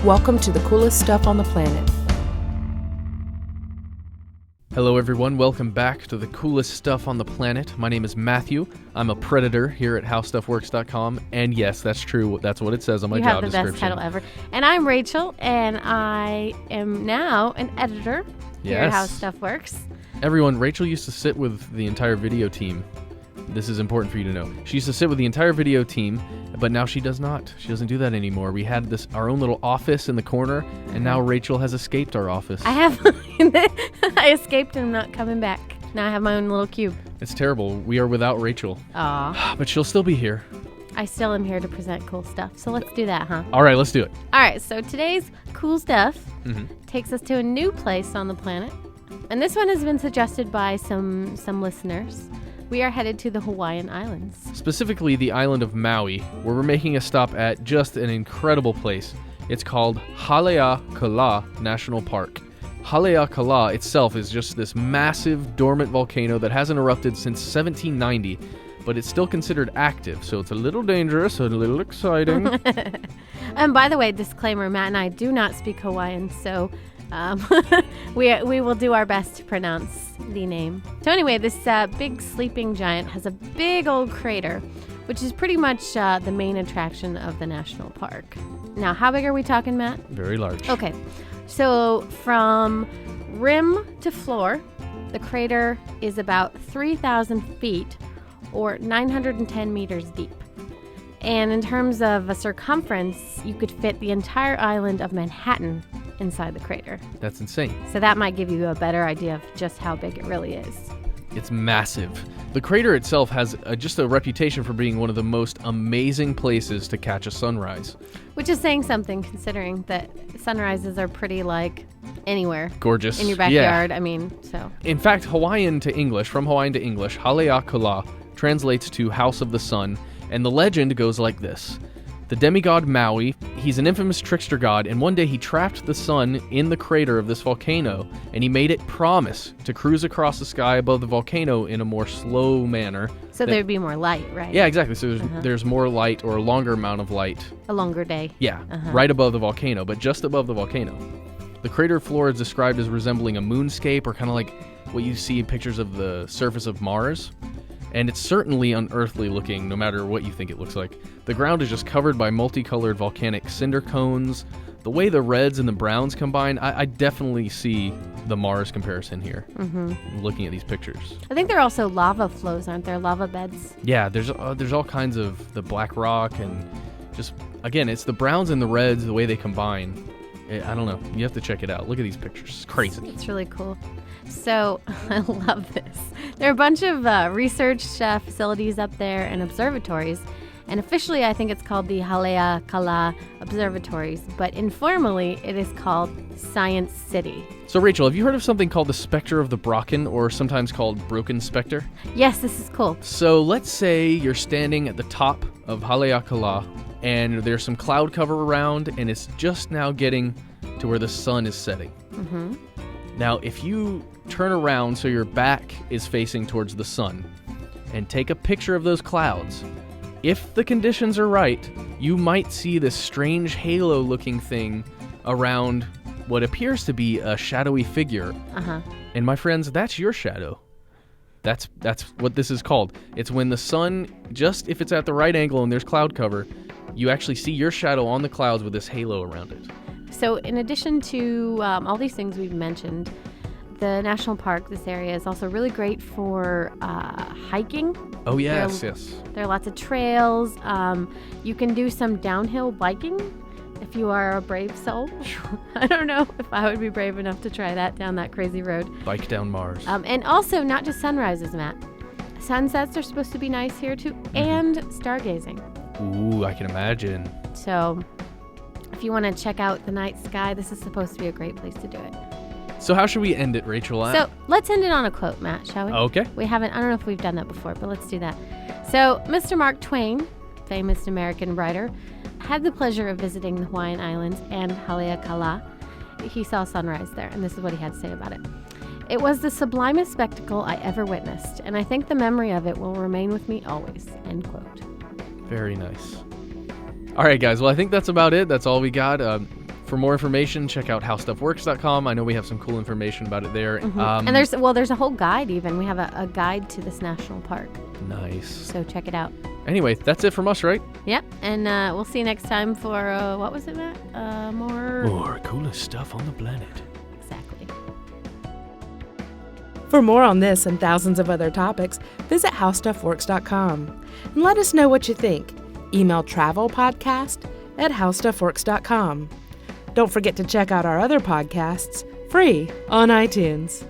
Welcome to the coolest stuff on the planet. Hello everyone, welcome back to the coolest stuff on the planet. My name is Matthew. I'm a predator here at howstuffworks.com, and yes, that's true. That's what it says on my job description. You have the best title ever. And I'm Rachel, and I am now an editor here at How Stuff Works. Everyone, Rachel used to sit with the entire video team. This is important for you to know. She used to sit with the entire video team, but now she does not. She doesn't do that anymore. We had our own little office in the corner, and now Rachel has escaped our office. I have. I escaped and I'm not coming back. Now I have my own little cube. It's terrible. We are without Rachel. Aw. But she'll still be here. I still am here to present cool stuff. So let's do that, huh? All right, let's do it. All right, so today's cool stuff takes us to a new place on the planet. And this one has been suggested by some listeners. We are headed to the Hawaiian Islands. Specifically the island of Maui, where we're making a stop at just an incredible place. It's called Haleakala National Park. Haleakala itself is just this massive dormant volcano that hasn't erupted since 1790, but it's still considered active, so it's a little dangerous, a little exciting. And by the way, disclaimer, Matt and I do not speak Hawaiian, so we will do our best to pronounce the name. So anyway, this big sleeping giant has a big old crater, which is pretty much the main attraction of the national park. Now, how big are we talking, Matt? Very large. Okay, so from rim to floor, the crater is about 3,000 feet or 910 meters deep. And in terms of a circumference, you could fit the entire island of Manhattan inside the crater. That's insane. So that might give you a better idea of just how big it really is. It's massive. The crater itself has just a reputation for being one of the most amazing places to catch a sunrise. Which is saying something, considering that sunrises are pretty, anywhere. Gorgeous. In your backyard, yeah. I mean, so. In fact, from Hawaiian to English, Haleakala translates to House of the Sun, and the legend goes like this. The demigod Maui, he's an infamous trickster god, and one day he trapped the sun in the crater of this volcano, and he made it promise to cruise across the sky above the volcano in a more slow manner. So there'd be more light, right? Yeah, exactly. So there's more light, or a longer amount of light. A longer day. Yeah, right above the volcano, but just above the volcano. The crater floor is described as resembling a moonscape, or kind of like what you see in pictures of the surface of Mars. And it's certainly unearthly looking, no matter what you think it looks like. The ground is just covered by multicolored volcanic cinder cones. The way the reds and the browns combine, I definitely see the Mars comparison here, looking at these pictures. I think there are also lava flows, aren't there? Lava beds? Yeah, there's all kinds of the black rock, and just, again, it's the browns and the reds, the way they combine. I don't know. You have to check it out. Look at these pictures. It's crazy. It's really cool. So, I love this. There are a bunch of research facilities up there and observatories. And officially, I think it's called the Haleakala Observatories. But informally, it is called Science City. So, Rachel, have you heard of something called the Spectre of the Brocken, or sometimes called Broken Spectre? Yes, this is cool. So, let's say you're standing at the top of Haleakala, and there's some cloud cover around, and it's just now getting to where the sun is setting. Now, if you turn around so your back is facing towards the sun and take a picture of those clouds, if the conditions are right, you might see this strange halo-looking thing around what appears to be a shadowy figure. And my friends, that's your shadow. That's what this is called. It's when the sun, just if it's at the right angle and there's cloud cover, you actually see your shadow on the clouds with this halo around it. So in addition to all these things we've mentioned, the national park, this area, is also really great for hiking. Oh, yes. There are lots of trails. You can do some downhill biking if you are a brave soul. I don't know if I would be brave enough to try that down that crazy road. Bike down Mars. And also, not just sunrises, Matt. Sunsets are supposed to be nice here, too, and stargazing. Ooh, I can imagine. So if you want to check out the night sky, this is supposed to be a great place to do it. So how should we end it, Rachel? So let's end it on a quote, Matt, shall we? Okay. I don't know if we've done that before, but let's do that. So Mr. Mark Twain, famous American writer, had the pleasure of visiting the Hawaiian Islands and Haleakala. He saw sunrise there, and this is what he had to say about it. It was the sublimest spectacle I ever witnessed, and I think the memory of it will remain with me always, end quote. Very nice. All right, guys. Well, I think that's about it. That's all we got. For more information, check out howstuffworks.com. I know we have some cool information about it there. And there's a whole guide even. We have a guide to this national park. Nice. So check it out. Anyway, that's it from us, right? Yep. And we'll see you next time for, what was it, Matt? More coolest stuff on the planet. Exactly. For more on this and thousands of other topics, visit howstuffworks.com and let us know what you think. Email travelpodcast@howstuffworks.com. Don't forget to check out our other podcasts, free on iTunes.